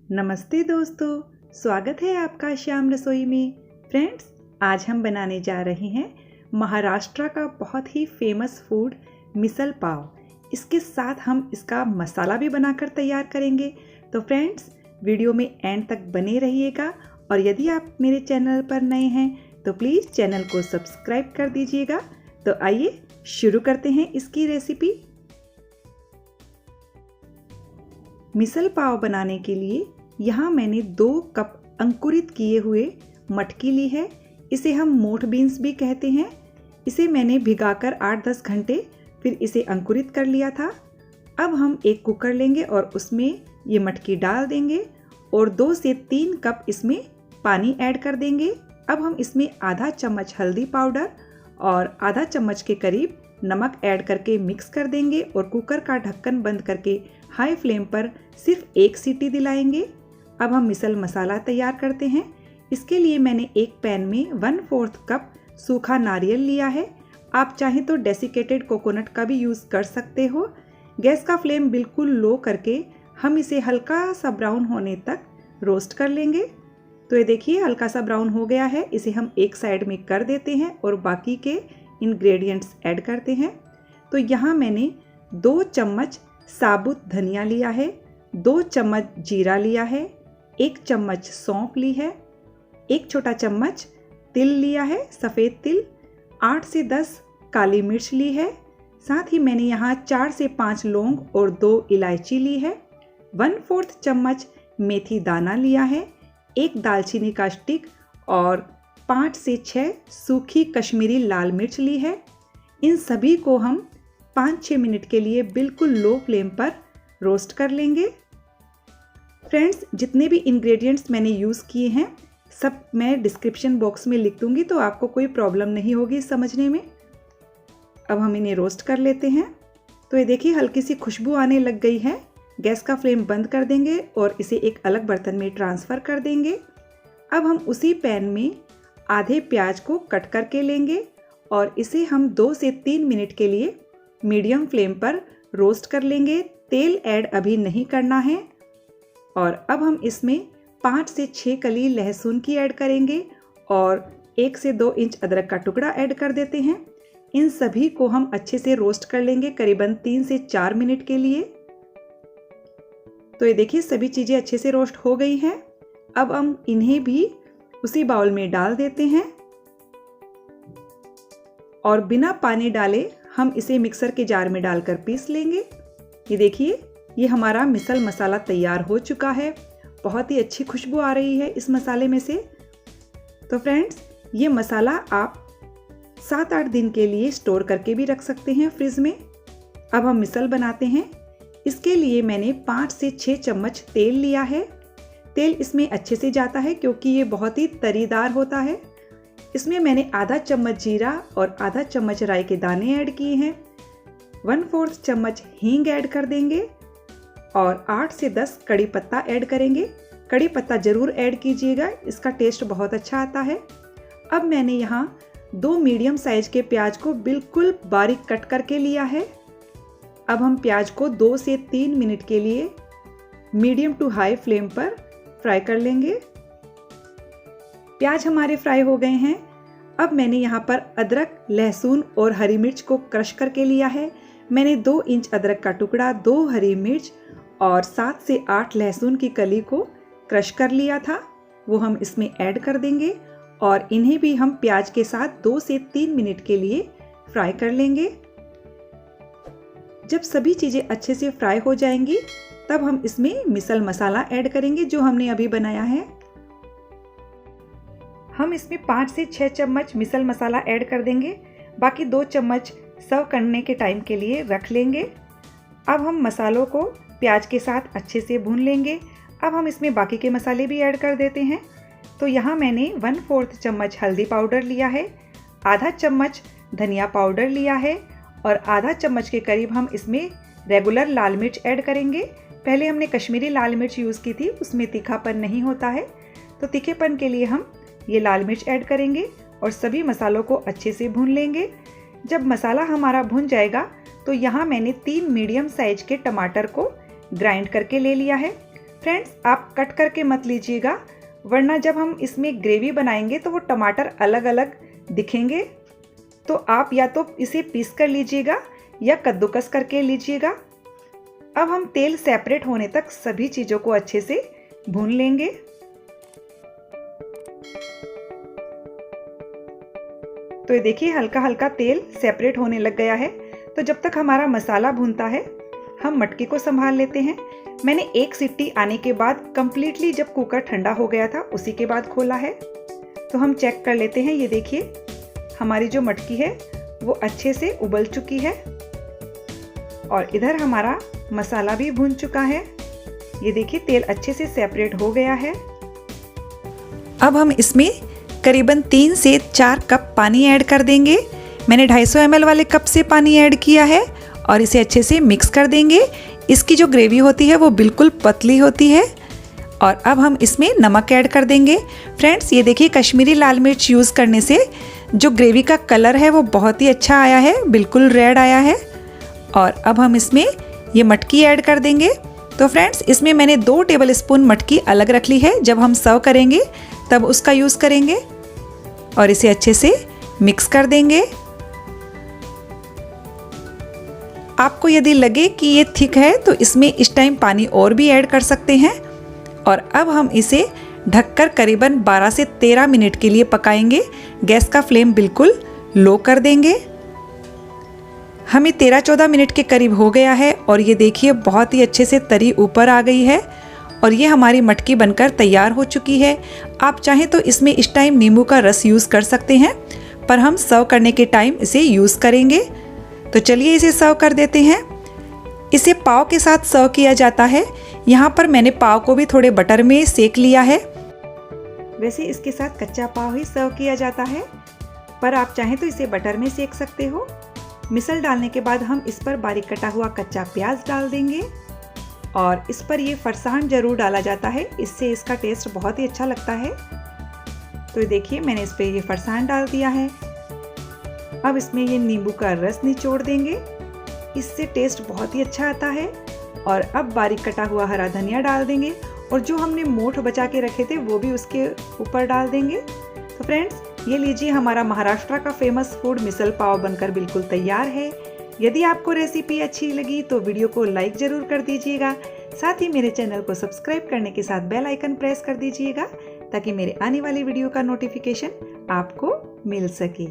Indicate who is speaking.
Speaker 1: नमस्ते दोस्तों, स्वागत है आपका श्याम रसोई में। फ्रेंड्स, आज हम बनाने जा रहे हैं महाराष्ट्र का बहुत ही फेमस फूड मिसल पाव। इसके साथ हम इसका मसाला भी बनाकर तैयार करेंगे। तो फ्रेंड्स, वीडियो में एंड तक बने रहिएगा और यदि आप मेरे चैनल पर नए हैं तो प्लीज़ चैनल को सब्सक्राइब कर दीजिएगा। तो आइए शुरू करते हैं इसकी रेसिपी। मिसल पाव बनाने के लिए यहाँ मैंने 2 कप अंकुरित किए हुए मटकी ली है। इसे हम मोठ बीन्स भी कहते हैं। इसे मैंने भिगाकर 8-10 घंटे फिर इसे अंकुरित कर लिया था। अब हम एक कुकर लेंगे और उसमें ये मटकी डाल देंगे और 2 से 3 कप इसमें पानी ऐड कर देंगे। अब हम इसमें आधा चम्मच हल्दी पाउडर और आधा चम्मच के करीब नमक ऐड करके मिक्स कर देंगे और कुकर का ढक्कन बंद करके हाई फ्लेम पर सिर्फ 1 सीटी दिलाएंगे। अब हम मिसल मसाला तैयार करते हैं। इसके लिए मैंने एक पैन में 1/4 कप सूखा नारियल लिया है। आप चाहें तो डेसिकेटेड कोकोनट का भी यूज़ कर सकते हो। गैस का फ्लेम बिल्कुल लो करके हम इसे हल्का सा ब्राउन होने तक रोस्ट कर लेंगे। तो ये देखिए हल्का सा ब्राउन हो गया है। इसे हम एक साइड में कर देते हैं और बाकी के इंग्रेडिएंट्स ऐड करते हैं। तो यहाँ मैंने 2 चम्मच साबुत धनिया लिया है, 2 चम्मच जीरा लिया है, 1 चम्मच सौंफ ली है, 1 छोटा चम्मच तिल लिया है, सफ़ेद तिल, 8 से 10 काली मिर्च ली है। साथ ही मैंने यहाँ 4 से 5 लौंग और 2 इलायची ली है, 1/4 चम्मच मेथी दाना लिया है, 1 दालचीनी का स्टिक और 5 से 6 सूखी कश्मीरी लाल मिर्च ली है। इन सभी को हम 5-6 मिनट के लिए बिल्कुल लो फ्लेम पर रोस्ट कर लेंगे। फ्रेंड्स, जितने भी इंग्रेडिएंट्स मैंने यूज़ किए हैं सब मैं डिस्क्रिप्शन बॉक्स में लिख दूंगी, तो आपको कोई प्रॉब्लम नहीं होगी समझने में। अब हम इन्हें रोस्ट कर लेते हैं। तो ये देखिए हल्की सी खुशबू आने लग गई है। गैस का फ्लेम बंद कर देंगे और इसे एक अलग बर्तन में ट्रांसफ़र कर देंगे। अब हम उसी पैन में आधे प्याज को कट करके लेंगे और इसे हम 2 से 3 मिनट के लिए मीडियम फ्लेम पर रोस्ट कर लेंगे। तेल ऐड अभी नहीं करना है। और अब हम इसमें 5 से 6 कली लहसुन की ऐड करेंगे और 1 से 2 इंच अदरक का टुकड़ा ऐड कर देते हैं। इन सभी को हम अच्छे से रोस्ट कर लेंगे करीबन 3 से 4 मिनट के लिए। तो ये देखिए सभी चीज़ें अच्छे से रोस्ट हो गई हैं। अब हम इन्हें भी उसी बाउल में डाल देते हैं और बिना पानी डाले हम इसे मिक्सर के जार में डालकर पीस लेंगे। ये देखिए ये हमारा मिसल मसाला तैयार हो चुका है। बहुत ही अच्छी खुशबू आ रही है इस मसाले में से। तो फ्रेंड्स, ये मसाला आप 7-8 दिन के लिए स्टोर करके भी रख सकते हैं फ्रिज में। अब हम मिसल बनाते हैं। इसके लिए मैंने 5 से 6 चम्मच तेल लिया है। तेल इसमें अच्छे से जाता है क्योंकि ये बहुत ही तरीदार होता है। इसमें मैंने आधा चम्मच जीरा और आधा चम्मच राई के दाने ऐड किए हैं। 1/4 चम्मच हींग ऐड कर देंगे और 8 से 10 कड़ी पत्ता ऐड करेंगे। कड़ी पत्ता ज़रूर ऐड कीजिएगा, इसका टेस्ट बहुत अच्छा आता है। अब मैंने यहाँ 2 मीडियम साइज के प्याज को बिल्कुल बारीक कट करके लिया है। अब हम प्याज को 2 से 3 मिनट के लिए मीडियम टू हाई फ्लेम पर फ्राई कर लेंगे। प्याज हमारे फ्राई हो गए हैं। अब मैंने यहाँ पर अदरक, लहसुन और हरी मिर्च को क्रश करके लिया है। मैंने 2 इंच अदरक का टुकड़ा, 2 हरी मिर्च और 7 से 8 लहसुन की कली को क्रश कर लिया था, वो हम इसमें ऐड कर देंगे और इन्हें भी हम प्याज के साथ 2 से 3 मिनट के लिए फ्राई कर लेंगे। जब सभी चीज़ें अच्छे से फ्राई हो जाएंगी तब हम इसमें मिसल मसाला ऐड करेंगे जो हमने अभी बनाया है। हम इसमें 5 से 6 चम्मच मिसल मसाला ऐड कर देंगे। बाकी 2 चम्मच सर्व करने के टाइम के लिए रख लेंगे। अब हम मसालों को प्याज के साथ अच्छे से भून लेंगे। अब हम इसमें बाकी के मसाले भी ऐड कर देते हैं। तो यहाँ मैंने 1/4 चम्मच हल्दी पाउडर लिया है, आधा चम्मच धनिया पाउडर लिया है और आधा चम्मच के करीब हम इसमें रेगुलर लाल मिर्च ऐड करेंगे। पहले हमने कश्मीरी लाल मिर्च यूज़ की थी, उसमें तीखापन नहीं होता है, तो तीखेपन के लिए हम ये लाल मिर्च ऐड करेंगे और सभी मसालों को अच्छे से भून लेंगे। जब मसाला हमारा भुन जाएगा तो यहाँ मैंने 3 मीडियम साइज के टमाटर को ग्राइंड करके ले लिया है। फ्रेंड्स, आप कट करके मत लीजिएगा, वरना जब हम इसमें ग्रेवी बनाएंगे तो वो टमाटर अलग अलग दिखेंगे। तो आप या तो इसे पीस कर लीजिएगा या कद्दूकस करके लीजिएगा। अब हम तेल सेपरेट होने तक सभी चीज़ों को अच्छे से भून लेंगे। तो ये देखिए हल्का हल्का तेल सेपरेट होने लग गया है। तो जब तक हमारा मसाला भूनता है हम मटकी को संभाल लेते हैं। मैंने एक सीटी आने के बाद कंप्लीटली जब कुकर ठंडा हो गया था उसी के बाद खोला है। तो हम चेक कर लेते हैं। ये देखिए हमारी जो मटकी है वो अच्छे से उबल चुकी है और इधर हमारा मसाला भी भून चुका है। ये देखिए तेल अच्छे से सेपरेट हो गया है। अब हम इसमें करीबन 3 से 4 कप पानी ऐड कर देंगे। मैंने 250 ml वाले कप से पानी ऐड किया है और इसे अच्छे से मिक्स कर देंगे। इसकी जो ग्रेवी होती है वो बिल्कुल पतली होती है। और अब हम इसमें नमक ऐड कर देंगे। फ्रेंड्स, ये देखिए कश्मीरी लाल मिर्च यूज़ करने से जो ग्रेवी का कलर है वो बहुत ही अच्छा आया है, बिल्कुल रेड आया है। और अब हम इसमें ये मटकी ऐड कर देंगे। तो फ्रेंड्स, इसमें मैंने 2 टेबलस्पून मटकी अलग रख ली है, जब हम सर्व करेंगे तब उसका यूज़ करेंगे। और इसे अच्छे से मिक्स कर देंगे। आपको यदि लगे कि ये थिक है तो इसमें इस टाइम पानी और भी ऐड कर सकते हैं। और अब हम इसे ढककर करीबन 12 से 13 मिनट के लिए पकाएंगे। गैस का फ्लेम बिल्कुल लो कर देंगे। हमें 13-14 मिनट के करीब हो गया है और ये देखिए बहुत ही अच्छे से तरी ऊपर आ गई है और ये हमारी मटकी बनकर तैयार हो चुकी है। आप चाहें तो इसमें इस टाइम नींबू का रस यूज़ कर सकते हैं, पर हम सर्व करने के टाइम इसे यूज़ करेंगे। तो चलिए इसे सर्व कर देते हैं। इसे पाव के साथ सर्व किया जाता है। यहाँ पर मैंने पाव को भी थोड़े बटर में सेक लिया है। वैसे इसके साथ कच्चा पाव ही सर्व किया जाता है, पर आप चाहें तो इसे बटर में सेक सकते हो। मिसल डालने के बाद हम इस पर बारीक कटा हुआ कच्चा प्याज डाल देंगे और इस पर ये फरसान ज़रूर डाला जाता है, इससे इसका टेस्ट बहुत ही अच्छा लगता है। तो देखिए मैंने इस पर ये फरसान डाल दिया है। अब इसमें ये नींबू का रस निचोड़ देंगे, इससे टेस्ट बहुत ही अच्छा आता है। और अब बारीक कटा हुआ हरा धनिया डाल देंगे और जो हमने मोठ बचा के रखे थे वो भी उसके ऊपर डाल देंगे। तो फ्रेंड्स, ये लीजिए हमारा महाराष्ट्र का फेमस फूड मिसल पाव बनकर बिल्कुल तैयार है। यदि आपको रेसिपी अच्छी लगी तो वीडियो को लाइक ज़रूर कर दीजिएगा। साथ ही मेरे चैनल को सब्सक्राइब करने के साथ बेल आइकन प्रेस कर दीजिएगा ताकि मेरे आने वाली वीडियो का नोटिफिकेशन आपको मिल सके।